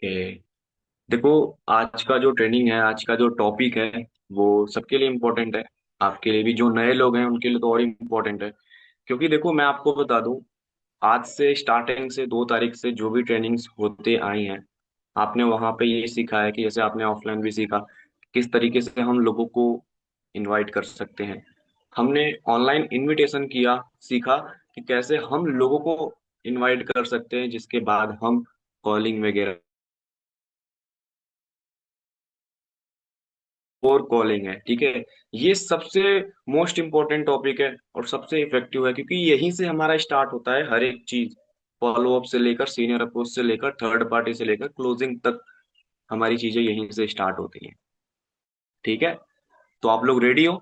Okay. देखो, आज का जो ट्रेनिंग है, आज का जो टॉपिक है, वो सबके लिए इम्पोर्टेंट है। आपके लिए भी, जो नए लोग हैं उनके लिए तो और इम्पोर्टेंट है। क्योंकि देखो, मैं आपको बता दूं, आज से स्टार्टिंग से 2 तारीख से जो भी ट्रेनिंग्स होते आई हैं, आपने वहां पे ये सीखा है कि जैसे आपने ऑफलाइन भी सीखा, किस तरीके से हम लोगों को इनवाइट कर सकते हैं। हमने ऑनलाइन इनविटेशन किया, सीखा कि कैसे हम लोगों को इनवाइट कर सकते हैं, जिसके बाद हम कॉलिंग वगैरह और कॉलिंग है, ठीक है। ये सबसे मोस्ट इम्पोर्टेंट टॉपिक है और सबसे इफेक्टिव है, क्योंकि यहीं से हमारा स्टार्ट होता है हर एक चीज। फॉलो अप से लेकर सीनियर अप्रोच से लेकर थर्ड पार्टी से लेकर क्लोजिंग तक हमारी चीजें यहीं से स्टार्ट होती हैं। ठीक है। तो आप लोग रेडी हो?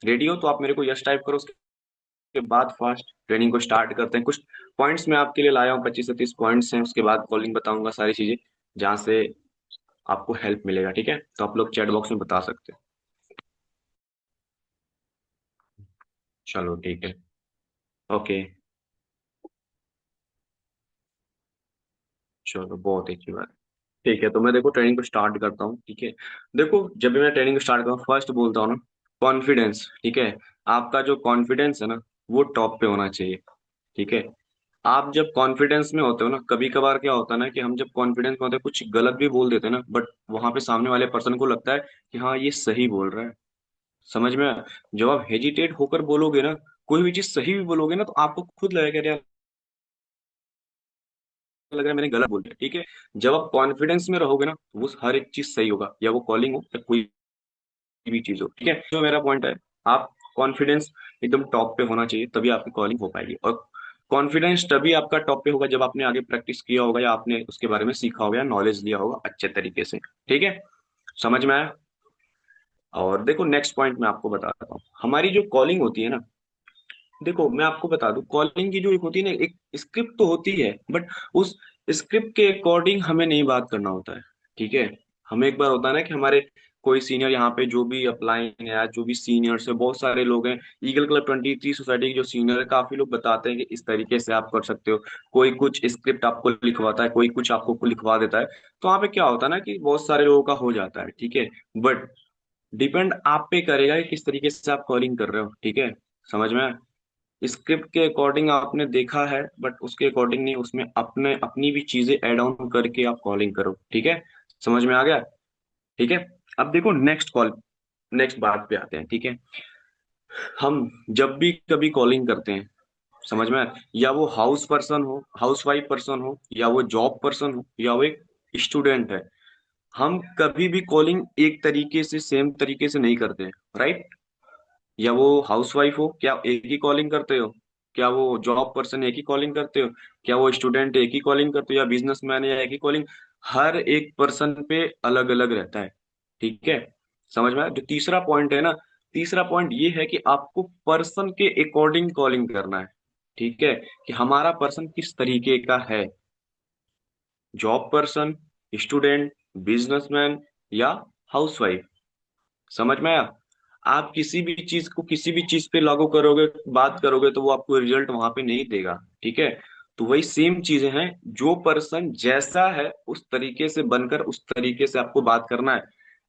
रेडी हो तो आप मेरे को यस टाइप करो। उसके बाद फास्ट ट्रेनिंग को स्टार्ट करते हैं। कुछ पॉइंट्स मैं आपके लिए लाया हूँ, 25 से 30 पॉइंट्स हैं। उसके बाद कॉलिंग बताऊंगा, सारी चीजें जहाँ से आपको हेल्प मिलेगा। ठीक है, तो आप लोग चैट बॉक्स में बता सकते हैं। चलो ठीक है। ओके। चलो, बहुत अच्छी बात है। ठीक है, तो मैं देखो ट्रेनिंग को स्टार्ट करता हूँ। ठीक है। देखो, जब भी मैं ट्रेनिंग को स्टार्ट करता हूँ, फर्स्ट बोलता हूँ ना, कॉन्फिडेंस। ठीक है। आपका जो कॉन्फिडेंस है ना, वो टॉप पे होना चाहिए। ठीक है। आप जब कॉन्फिडेंस में होते हो ना, कभी कभार क्या होता है ना कि हम जब कॉन्फिडेंस में होते हैं, कुछ गलत भी बोल देते हैं ना, बट वहां पे सामने वाले पर्सन को लगता है कि हाँ, ये सही बोल रहा है। समझ में आया? जब आप हेजिटेट होकर बोलोगे ना, कोई भी चीज सही भी बोलोगे ना, तो आपको खुद लगेगा कि यार, लग रहा है मैंने गलत बोल दिया। ठीक है। जब आप कॉन्फिडेंस में रहोगे ना, तो वो हर एक चीज सही होगा, या वो कॉलिंग हो या कोई भी चीज हो। ठीक है, जो मेरा पॉइंट है, आप कॉन्फिडेंस एकदम टॉप पे होना चाहिए, तभी आपकी कॉलिंग हो पाएगी। और कॉन्फिडेंस तभी आपका टॉप पे होगा जब आपने आगे प्रैक्टिस किया होगा, या आपने उसके बारे में सीखा होगा, या नॉलेज लिया होगा अच्छे तरीके से। ठीक है। समझ में आया? और देखो, नेक्स्ट पॉइंट मैं आपको बताता हूँ। हमारी जो कॉलिंग होती है ना, देखो मैं आपको बता दूं, कॉलिंग की जो एक होती है ना, एक स्क्रिप्ट तो होती है, बट उस स्क्रिप्ट के अकॉर्डिंग हमें नहीं बात करना होता है। ठीक है। हमें एक बार होता है ना कि हमारे कोई सीनियर, यहाँ पे जो भी अपलाइन है, जो भी सीनियर्स है, बहुत सारे लोग हैं। ईगल क्लब 23 सोसाइटी के जो सीनियर है, काफी लोग बताते हैं कि इस तरीके से आप कर सकते हो। कोई कुछ स्क्रिप्ट आपको लिखवाता है, कोई कुछ आपको लिखवा देता है। तो वहाँ पे क्या होता है ना कि बहुत सारे लोगों का हो जाता है। ठीक है। बट डिपेंड आप पे करेगा कि किस तरीके से आप कॉलिंग कर रहे हो। ठीक है। समझ में आया? स्क्रिप्ट के अकॉर्डिंग आपने देखा है, बट उसके अकॉर्डिंग नहीं, उसमें अपने अपनी भी चीजें ऐड ऑन करके आप कॉलिंग करो। ठीक है। समझ में आ गया? ठीक है। अब देखो, नेक्स्ट बात पे आते हैं। ठीक है। हम जब भी कभी कॉलिंग करते हैं, समझ में आया? या वो हाउस पर्सन हो, हाउस वाइफ पर्सन हो, या वो जॉब पर्सन हो, या वो एक स्टूडेंट है, हम कभी भी कॉलिंग एक तरीके से, सेम तरीके से नहीं करते हैं। राइट? या वो हाउसवाइफ हो, क्या एक ही कॉलिंग करते हो? क्या वो जॉब पर्सन एक ही कॉलिंग करते हो? क्या वो स्टूडेंट एक ही कॉलिंग करते हो, या बिजनेसमैन है, या एक ही कॉलिंग? हर एक पर्सन पे अलग अलग रहता है। ठीक है। समझ में आया? जो तीसरा पॉइंट है ना, तीसरा पॉइंट ये है कि आपको पर्सन के अकॉर्डिंग कॉलिंग करना है। ठीक है। कि हमारा पर्सन किस तरीके का है, जॉब पर्सन, स्टूडेंट, बिजनेसमैन, या हाउसवाइफ। समझ में आया? आप किसी भी चीज को किसी भी चीज पे लागू करोगे, बात करोगे, तो वो आपको रिजल्ट वहां पे नहीं देगा। ठीक है। तो वही सेम चीजें हैं, जो पर्सन जैसा है उस तरीके से बनकर उस तरीके से आपको बात करना है।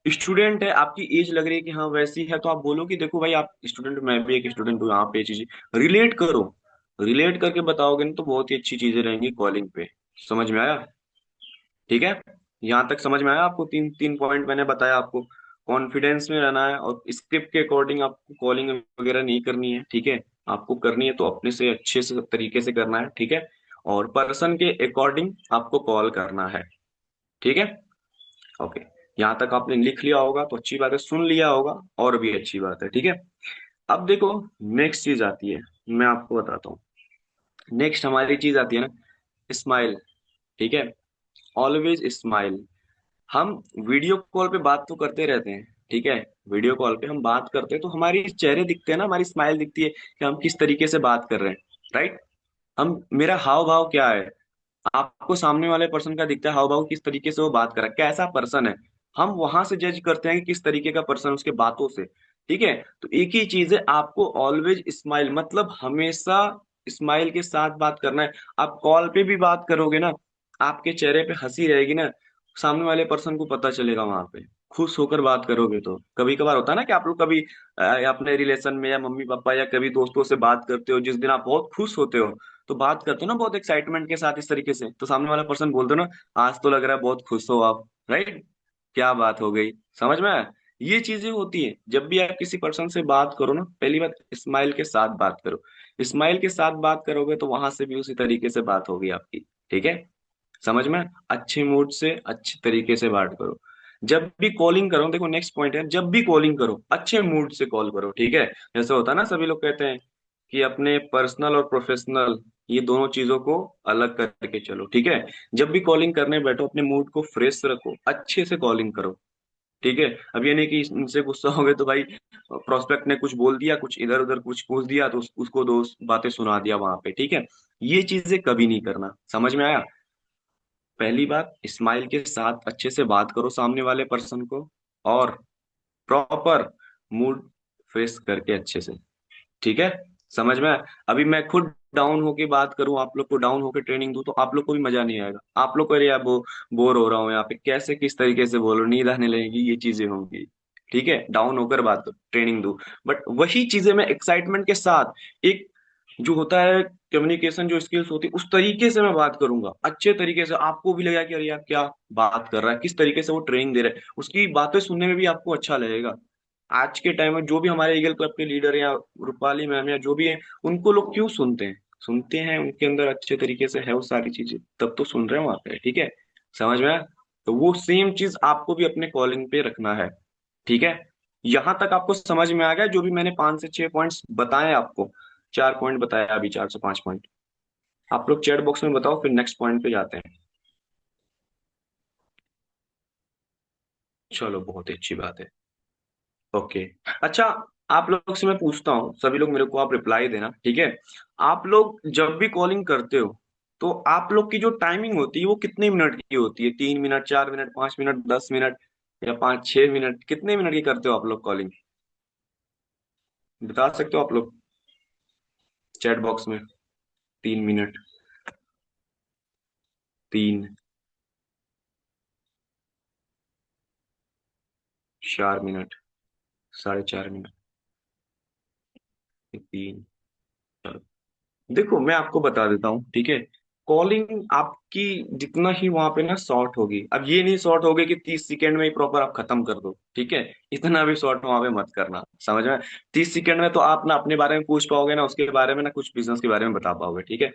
स्टूडेंट है, आपकी एज लग रही है कि हाँ वैसी है, तो आप बोलो कि देखो भाई, आप स्टूडेंट, मैं भी एक स्टूडेंट हूँ, यहाँ पे चीजें रिलेट करो। रिलेट करके बताओगे ना, तो बहुत ही अच्छी चीजें रहेंगी कॉलिंग पे। समझ में आया? ठीक है। यहाँ तक समझ में आया आपको? तीन तीन पॉइंट मैंने बताया आपको। कॉन्फिडेंस में रहना है, और स्क्रिप्ट के अकॉर्डिंग आपको कॉलिंग वगैरह नहीं करनी है। ठीक है। आपको करनी है तो अपने से अच्छे से तरीके से करना है। ठीक है। और पर्सन के अकॉर्डिंग आपको कॉल करना है। ठीक है। ओके। यहाँ तक आपने लिख लिया होगा तो अच्छी बात है, सुन लिया होगा और भी अच्छी बात है। ठीक है। अब देखो, नेक्स्ट चीज आती है, मैं आपको बताता हूँ। नेक्स्ट हमारी चीज आती है ना, स्माइल। ठीक है। Always smile. हम वीडियो कॉल पे बात तो करते रहते हैं। ठीक है। वीडियो कॉल पे हम बात करते हैं तो हमारी चेहरे दिखते हैं ना, हमारी स्माइल दिखती है कि हम किस तरीके से बात कर रहे हैं। राइट? हम, मेरा हाव भाव क्या है, आपको सामने वाले पर्सन का दिखता है हाव भाव, किस तरीके से वो बात कर रहा है, कैसा पर्सन है। हम वहां से जज करते हैं कि किस तरीके का पर्सन, उसके बातों से। ठीक है। तो एक ही चीज है, आपको ऑलवेज स्माइल, मतलब हमेशा स्माइल के साथ बात करना है। आप कॉल पे भी बात करोगे ना, आपके चेहरे पे हंसी रहेगी ना, सामने वाले पर्सन को पता चलेगा वहां पे। खुश होकर बात करोगे तो कभी कभार होता है ना कि आप लोग कभी अपने रिलेशन में या मम्मी पापा या कभी दोस्तों से बात करते हो, जिस दिन आप बहुत खुश होते हो तो बात करते हो ना बहुत एक्साइटमेंट के साथ इस तरीके से, तो सामने वाला पर्सन बोलते हो ना, आज तो लग रहा है बहुत खुश हो आप, राइट? क्या बात हो गई, समझ में आया? ये चीजें होती है जब भी आप किसी पर्सन से बात करो ना, पहली बात स्माइल के साथ बात करो। स्माइल के साथ बात करोगे तो वहां से भी उसी तरीके से बात होगी आपकी। ठीक है? समझ में? अच्छे मूड से अच्छे तरीके से बात करो। जब भी कॉलिंग करो, देखो नेक्स्ट पॉइंट है, जब भी कॉलिंग करो अच्छे मूड से कॉल करो। ठीक है? जैसे होता है ना, सभी लोग कहते हैं कि अपने पर्सनल और प्रोफेशनल ये दोनों चीजों को अलग करके चलो। ठीक है? जब भी कॉलिंग करने बैठो अपने मूड को फ्रेश रखो, अच्छे से कॉलिंग करो। ठीक है? अब ये नहीं कि इनसे गुस्सा हो गए तो भाई प्रोस्पेक्ट ने कुछ बोल दिया, कुछ इधर उधर कुछ पूछ दिया तो उसको दो बातें सुना दिया वहां पे। ठीक है? ये चीजें कभी नहीं करना। समझ में आया? पहली बात, स्माइल के साथ अच्छे से बात करो सामने वाले पर्सन को, और प्रॉपर मूड फ्रेश करके अच्छे से। ठीक है? समझ में आया? अभी मैं खुद डाउन होके बात करूं, आप लोग को डाउन होके ट्रेनिंग दूं, तो आप लोग को भी मजा नहीं आएगा। आप लोग को अरे यार बोर हो रहा हूँ यहाँ पे, कैसे किस तरीके से बोलो, नींद आने लगेगी, ये चीजें होंगी। ठीक है? डाउन होकर बात करो, ट्रेनिंग दो। बट वही चीजें मैं एक्साइटमेंट के साथ, एक जो होता है कम्युनिकेशन जो स्किल्स होती है, उस तरीके से मैं बात करूंगा, अच्छे तरीके से, आपको भी लगेगा कि अरे यार क्या बात कर रहा है, किस तरीके से वो ट्रेनिंग दे रहा है, उसकी बातें सुनने में भी आपको अच्छा लगेगा। आज के टाइम में जो भी हमारे ईगल क्लब के लीडर या रूपाली मैम या जो भी है, उनको लोग क्यों सुनते हैं? सुनते हैं, उनके अंदर अच्छे तरीके से है वो सारी चीजें, तब तो सुन रहे हैं वहां पे। ठीक है? समझ में आया? तो वो सेम चीज आपको भी अपने कॉलिंग पे रखना है। ठीक है? यहां तक आपको समझ में आ गया जो भी मैंने 5 से 6 पॉइंट्स बताए आपको? 4 पॉइंट बताया अभी, 4 से 5 पॉइंट। आप लोग चैट बॉक्स में बताओ, फिर नेक्स्ट पॉइंट पे जाते हैं। चलो, बहुत ही अच्छी बात है। ओके। अच्छा, आप लोग से मैं पूछता हूँ, सभी लोग मेरे को आप रिप्लाई देना। ठीक है? आप लोग जब भी कॉलिंग करते हो तो आप लोग की जो टाइमिंग होती है वो कितने मिनट की होती है? 3 मिनट, 4 मिनट, 5 मिनट, 10 मिनट, या 5 6 मिनट? कितने मिनट की करते हो आप लोग कॉलिंग? बता सकते हो आप लोग चैट बॉक्स में? 3 मिनट, 3, 4 मिनट, 4.5 मिनट, 3, 4। देखो मैं आपको बता देता हूँ। ठीक है? कॉलिंग आपकी जितना ही वहां पे ना शॉर्ट होगी, अब ये नहीं शॉर्ट होगी कि 30 सेकंड में ही प्रॉपर आप खत्म कर दो। ठीक है? इतना भी शॉर्ट वहां पे मत करना। समझ में? 30 सेकंड में तो आप ना अपने बारे में पूछ पाओगे, ना उसके बारे में, ना कुछ बिजनेस के बारे में बता पाओगे। ठीक है?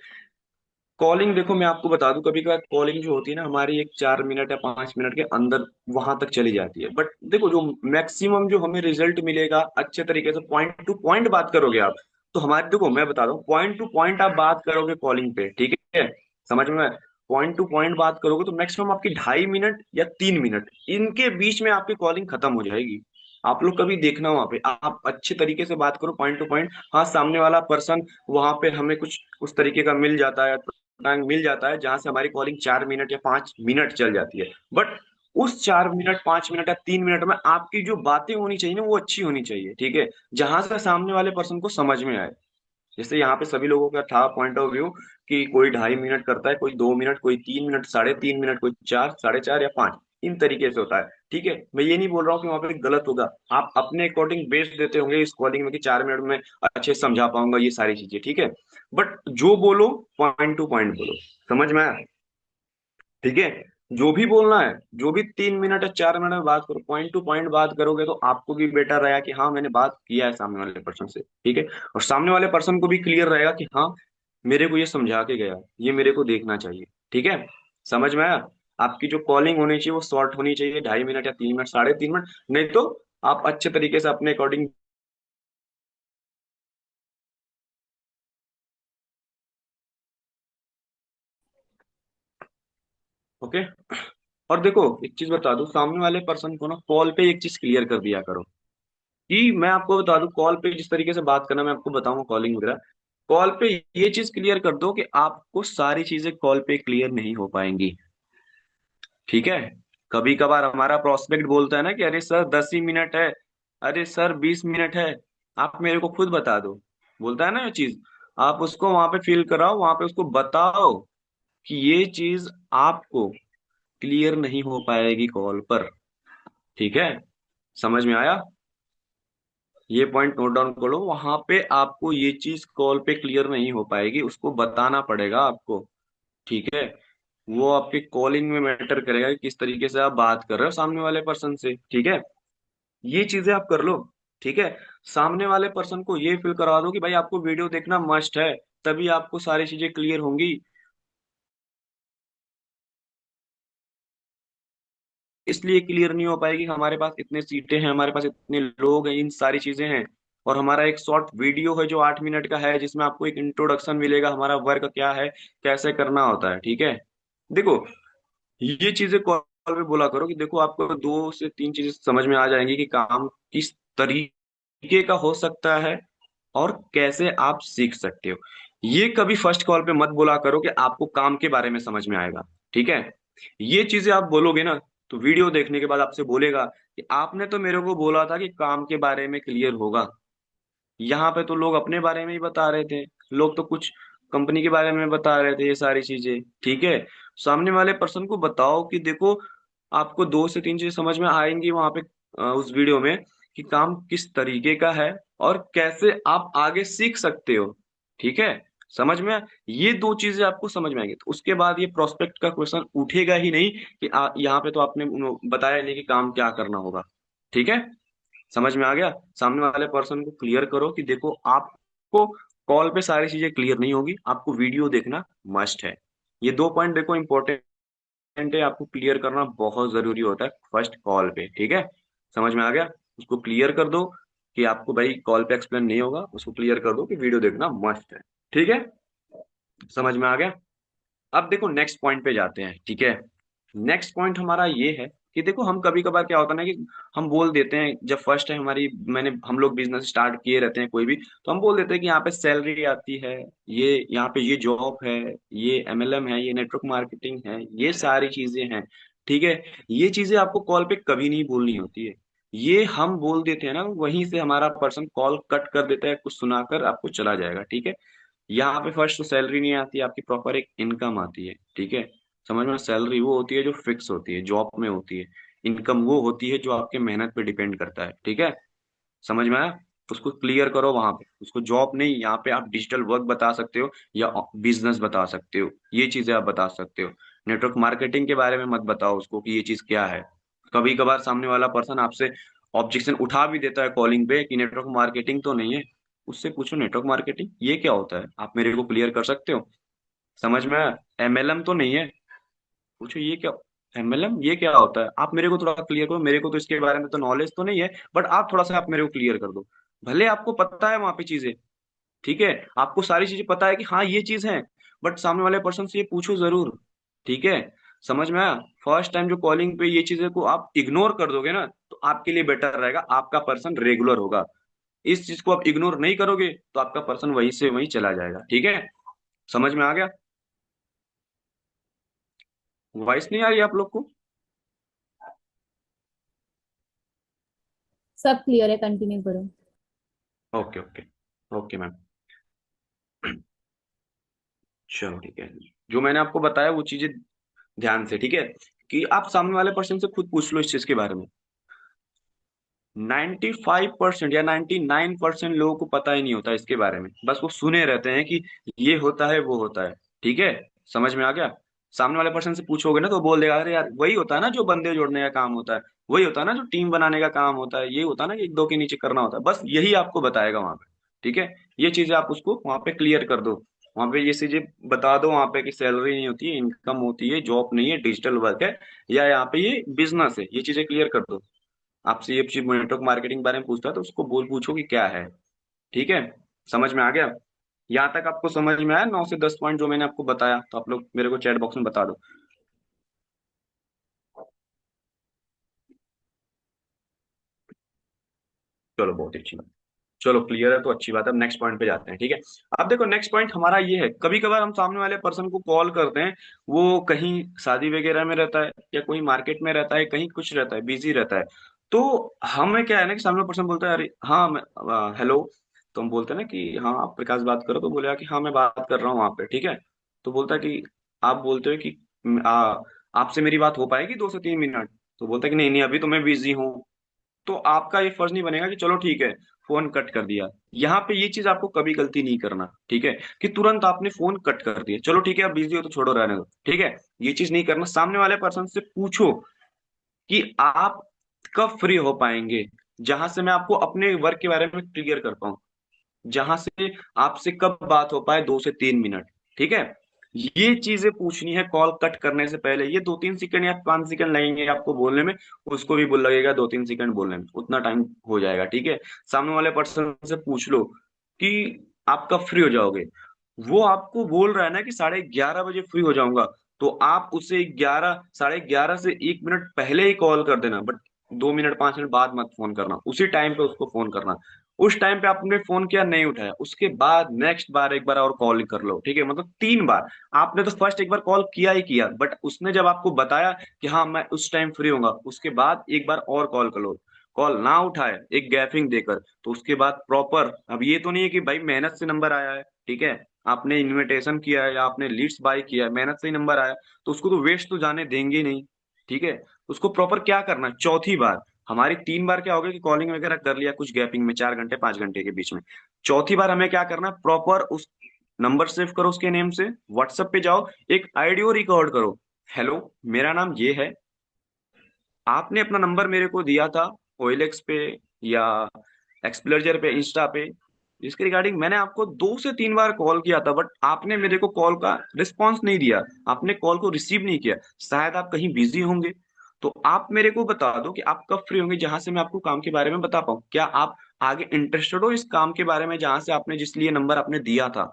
कॉलिंग देखो मैं आपको बता दूं, कभी कभार कॉलिंग जो होती है ना हमारी, एक 4 मिनट या 5 मिनट के अंदर वहां तक चली जाती है। बट देखो जो मैक्सिमम जो हमें रिजल्ट मिलेगा, अच्छे तरीके से पॉइंट टू पॉइंट बात करोगे आप, तो हमारे, देखो मैं बता दूं, पॉइंट टू पॉइंट आप बात करोगे कॉलिंग पे। ठीक है? समझ में? पॉइंट टू पॉइंट बात करोगे तो मैक्सिमम आपकी 2.5 मिनट या 3 मिनट, इनके बीच में आपकी कॉलिंग खत्म हो जाएगी। आप लोग कभी देखना वहां पे, आप अच्छे तरीके से बात करो पॉइंट टू पॉइंट। हाँ, सामने वाला पर्सन वहां पे हमें कुछ उस तरीके का मिल जाता है, टाइम मिल जाता है जहां से हमारी कॉलिंग 4 मिनट या 5 मिनट चल जाती है। बट उस 4 मिनट, 5 मिनट या 3 मिनट में आपकी जो बातें होनी चाहिए ना वो अच्छी होनी चाहिए। ठीक है? जहां से सामने वाले पर्सन को समझ में आए। जैसे यहाँ पे सभी लोगों का था पॉइंट ऑफ व्यू कि कोई 2.5 मिनट करता है, कोई 2 मिनट, कोई 3 मिनट, 3.5 मिनट, कोई 4, 4.5 या 5, इन तरीके से होता है। ठीक है? मैं ये नहीं बोल रहा हूँ कि वहां पे गलत होगा। आप अपने अकॉर्डिंग बेस्ट देते होंगे इस कॉलिंग में कि 4 मिनट में अच्छे से समझा पाऊंगा ये सारी चीजें। ठीक है? बट जो बोलो पॉइंट टू पॉइंट बोलो। समझ में आया? ठीक है? जो भी बोलना है, जो भी 3 मिनट या 4 मिनट में बात करो, पॉइंट टू पॉइंट बात करोगे तो आपको भी बेटर रहेगा कि हाँ मैंने बात किया है सामने वाले पर्सन से। ठीक है? और सामने वाले पर्सन को भी क्लियर रहेगा कि हाँ मेरे को ये समझा के गया, ये मेरे को देखना चाहिए। ठीक है? समझ में आया? आपकी जो कॉलिंग होनी चाहिए वो शॉर्ट होनी चाहिए, 2.5 मिनट या 3 मिनट, 3.5 मिनट, नहीं तो आप अच्छे तरीके से अपने अकॉर्डिंग। ओके। और देखो एक चीज बता दूं, सामने वाले पर्सन को ना कॉल पे एक चीज क्लियर कर दिया करो कि, मैं आपको बता दूं कॉल पे जिस तरीके से बात करना मैं आपको बताऊंगा कॉलिंग वगैरह, कॉल पे ये चीज क्लियर कर दो कि आपको सारी चीजें कॉल पे क्लियर नहीं हो पाएंगी। ठीक है? कभी कभार हमारा प्रोस्पेक्ट बोलता है ना कि अरे सर 10 ही मिनट है, अरे सर 20 मिनट है, आप मेरे को खुद बता दो, बोलता है ना ये चीज। आप उसको वहां पे फील कराओ, वहां पे उसको बताओ कि ये चीज आपको क्लियर नहीं हो पाएगी कॉल पर। ठीक है, समझ में आया? ये पॉइंट नोट डाउन करो, वहां पे आपको ये चीज कॉल पे क्लियर नहीं हो पाएगी, उसको बताना पड़ेगा आपको। ठीक है, वो आपके कॉलिंग में मैटर करेगा कि किस तरीके से आप बात कर रहे हो सामने वाले पर्सन से। ठीक है, ये चीजें आप कर लो। ठीक है, सामने वाले पर्सन को ये फील करवा दो कि भाई आपको वीडियो देखना मस्ट है, तभी आपको सारी चीजें क्लियर होंगी। इसलिए क्लियर नहीं हो पाएगी कि हमारे पास इतने सीटें हैं, हमारे पास इतने लोग हैं, इन सारी चीजें हैं। और हमारा एक शॉर्ट वीडियो है जो 8 मिनट का है, जिसमें आपको एक इंट्रोडक्शन मिलेगा हमारा वर्क क्या है, कैसे करना होता है। ठीक है, देखो, ये चीजें कॉल पे बोला करो कि देखो आपको 2 से 3 चीजें समझ में आ जाएंगी कि काम किस तरीके का हो सकता है और कैसे आप सीख सकते हो। ये कभी फर्स्ट कॉल पे मत बोला करो कि आपको काम के बारे में समझ में आएगा। ठीक है, ये चीजें आप बोलोगे ना, तो वीडियो देखने के बाद आपसे बोलेगा कि आपने तो मेरे को बोला था कि काम के बारे में क्लियर होगा, यहाँ पे तो लोग अपने बारे में ही बता रहे थे, लोग तो कुछ कंपनी के बारे में बता रहे थे ये सारी चीजें। ठीक है, सामने वाले पर्सन को बताओ कि देखो आपको 2 से 3 चीजें समझ में आएंगी वहां पे, उस वीडियो में, कि काम किस तरीके का है और कैसे आप आगे सीख सकते हो। ठीक है, समझ में ये 2 चीजें आपको समझ में आएंगी, तो उसके बाद ये प्रोस्पेक्ट का क्वेश्चन उठेगा ही नहीं कि यहाँ पे तो आपने बताया नहीं कि काम क्या करना होगा। ठीक है, समझ में आ गया? सामने वाले पर्सन को क्लियर करो कि देखो आपको कॉल पे सारी चीजें क्लियर नहीं होगी, आपको वीडियो देखना मस्ट है। ये 2 पॉइंट देखो इंपॉर्टेंट है, आपको क्लियर करना बहुत जरूरी होता है फर्स्ट कॉल पे। ठीक है, समझ में आ गया? उसको क्लियर कर दो कि आपको भाई कॉल पे एक्सप्लेन नहीं होगा, उसको क्लियर कर दो कि वीडियो देखना मस्ट है। ठीक है, समझ में आ गया? अब देखो नेक्स्ट पॉइंट पे जाते हैं। ठीक है, नेक्स्ट पॉइंट हमारा ये है कि देखो हम कभी कभार क्या होता है ना कि हम बोल देते हैं, जब फर्स्ट टाइम हम लोग बिजनेस स्टार्ट किए रहते हैं कोई भी, तो हम बोल देते हैं कि यहाँ पे सैलरी आती है, ये यहाँ पे ये जॉब है, ये एमएलएम है, ये नेटवर्क मार्केटिंग है, ये सारी चीजें हैं। ठीक है, ये चीजें आपको कॉल पे कभी नहीं बोलनी होती है। ये हम बोल देते हैं ना, वहीं से हमारा पर्सन कॉल कट कर देता है, कुछ सुनाकर आपको चला जाएगा। ठीक है, यहाँ पे फर्स्ट तो सैलरी नहीं आती, आपकी प्रॉपर एक इनकम आती है। ठीक है, समझ में? सैलरी वो होती है जो फिक्स होती है, जॉब में होती है। इनकम वो होती है जो आपके मेहनत पे डिपेंड करता है। ठीक है, समझ में आया? उसको क्लियर करो वहां पे, उसको जॉब नहीं, यहाँ पे आप डिजिटल वर्क बता सकते हो या बिजनेस बता सकते हो, ये चीजें आप बता सकते हो। नेटवर्क मार्केटिंग के बारे में मत बताओ उसको कि ये चीज क्या है। कभी कभार सामने वाला पर्सन आपसे ऑब्जेक्शन उठा भी देता है कॉलिंग पे कि नेटवर्क मार्केटिंग तो नहीं है। उससे पूछो नेटवर्क मार्केटिंग ये क्या होता है, आप मेरे को क्लियर कर सकते हो? समझ में आया? एमएलएम तो नहीं है, पूछो ये क्या, एमएलएम ये क्या होता है, आप मेरे को थोड़ा क्लियर करो, मेरे को तो इसके बारे में तो नॉलेज तो नहीं है, बट आप थोड़ा सा आप मेरे को क्लियर कर दो। भले आपको पता है वहां पे चीजें, ठीक है, आपको सारी चीजें पता है कि हाँ ये चीज है, बट सामने वाले पर्सन से ये पूछो जरूर। ठीक है, समझ में आया? फर्स्ट टाइम जो कॉलिंग पे ये चीजें को आप इग्नोर कर दोगे ना, तो आपके लिए बेटर रहेगा, आपका पर्सन रेगुलर होगा। इस चीज को आप इग्नोर नहीं करोगे तो आपका पर्सन वहीं से वहीं चला जाएगा। ठीक है, समझ में आ गया? वॉइस नहीं आ रही आप लोग को? सब क्लियर है, कंटिन्यू करो। ओके ओके, ओके मैम, चलो ठीक है। जो मैंने आपको बताया वो चीजें ध्यान से, ठीक है, कि आप सामने वाले पर्सन से खुद पूछ लो इस चीज के बारे में। 95% या 99% लोगों को पता ही नहीं होता इसके बारे में, बस वो सुने रहते हैं कि ये होता है वो होता है। ठीक है, समझ में आ गया? सामने वाले पर्सन से पूछोगे ना तो बोल देगा अरे यार वही होता है ना जो बंदे जोड़ने का काम होता है, वही होता है ना जो टीम बनाने का काम होता है, ये होता है ना कि एक दो के नीचे करना होता है, बस यही आपको बताएगा वहां पे। ठीक है, ये चीजें आप उसको वहां पे क्लियर कर दो, वहां पे ये चीजें बता दो वहां पे कि सैलरी नहीं होती है, इनकम होती है, जॉब नहीं है, डिजिटल वर्क है, या यहाँ पे ये बिजनेस है, ये चीजें क्लियर कर दो। आपसे ये चीज नेटवर्क मार्केटिंग बारे में पूछता है तो उसको बोल पूछो कि क्या है। ठीक है, समझ में आ गया? यहाँ तक आपको समझ में आया 9 से 10 पॉइंट जो मैंने आपको बताया, तो आप लोग मेरे को चैट बॉक्स में बता दो। चलो बहुत अच्छी बात, चलो क्लियर है तो अच्छी बात है। अब नेक्स्ट पॉइंट पे जाते हैं। ठीक है, अब देखो नेक्स्ट पॉइंट हमारा ये है, कभी कभार हम सामने वाले पर्सन को कॉल करते हैं, वो कहीं शादी वगैरह में रहता है या कोई मार्केट में रहता है, कहीं कुछ रहता है, बिजी रहता है। तो हमें क्या है ना कि सामने पर्सन बोलता है अरे हाँ मैं, हेलो, तो हम बोलते हैं ना कि हाँ आप प्रकाश बात करो, तो बोलेगा कि हाँ मैं बात कर रहा हूँ वहां पे। ठीक है, तो बोलता है कि आप बोलते हो कि आपसे मेरी बात हो पाएगी 2 से 3 मिनट? तो बोलता है कि नहीं नहीं अभी तो मैं बिजी हूँ। तो आपका ये फर्ज नहीं बनेगा कि चलो ठीक है, फोन कट कर दिया। यहाँ पे ये चीज आपको कभी गलती नहीं करना, ठीक है, कि तुरंत आपने फोन कट कर दिया, चलो ठीक है अब बिजी हो तो छोड़ो रहने दो, ठीक है। ये चीज नहीं करना। सामने वाले पर्सन से पूछो कि आप कब फ्री हो पाएंगे, जहां से मैं आपको अपने वर्क के बारे में क्लियर कर पाऊं, जहां से आपसे कब बात हो पाए 2 से 3 मिनट, ठीक है। ये चीजें पूछनी है कॉल कट करने से पहले। ये 2-3 सेकंड या 5 सेकंड लगेंगे आपको बोलने में, उसको भी बोल लगेगा 2-3 सेकंड बोलने में, उतना टाइम हो जाएगा, ठीक है। सामने वाले पर्सन से पूछ लो कि आप कब फ्री हो जाओगे। वो आपको बोल रहा है ना कि 11:30 बजे फ्री हो जाऊंगा, तो आप उसे 11, 11:30 से 1 मिनट पहले ही कॉल कर देना, बट 2 मिनट 5 मिनट बाद मत फोन करना, उसी टाइम पे उसको फोन करना। उस टाइम पे आपने फोन किया नहीं उठाया, उसके बाद नेक्स्ट बार एक बार और कॉल कर लो, ठीक है, मतलब 3 बार। आपने तो फर्स्ट एक बार कॉल किया ही किया, बट उसने जब आपको बताया कि हाँ मैं उस टाइम फ्री होऊंगा, उसके बाद एक बार और कॉल कर लो। कॉल ना उठाए एक गैपिंग देकर, तो उसके बाद प्रॉपर, अब ये तो नहीं है कि भाई मेहनत से नंबर आया है, ठीक है, आपने इनविटेशन किया है या आपने लीड्स बाय किया है, मेहनत से ही नंबर आया, तो उसको तो वेस्ट तो जाने देंगे ही नहीं, ठीक है। उसको प्रॉपर क्या करना है, चौथी बार, हमारी 3 बार क्या हो गया कि कॉलिंग वगैरह कर लिया कुछ गैपिंग में, 4 घंटे 5 घंटे के बीच में। चौथी बार हमें क्या करना है, प्रॉपर उस नंबर सेव करो उसके नेम से, व्हाट्सएप पे जाओ, एक ऑडियो रिकॉर्ड करो। हेलो, मेरा नाम ये है, आपने अपना नंबर मेरे को दिया था ओएलएक्स पे या एक्सप्लोजर पे, इंस्टा पे, इसके रिगार्डिंग मैंने आपको 2 से 3 बार कॉल किया था, बट आपने मेरे को कॉल का रिस्पॉन्स नहीं दिया, आपने कॉल को रिसीव नहीं किया, शायद आप कहीं बिजी होंगे। तो आप मेरे को बता दो कि आप कब फ्री होंगे, जहां से मैं आपको काम के बारे में बता पाऊँ। क्या आप आगे इंटरेस्टेड हो इस काम के बारे में जहां से आपने, जिस लिए नंबर आपने दिया था,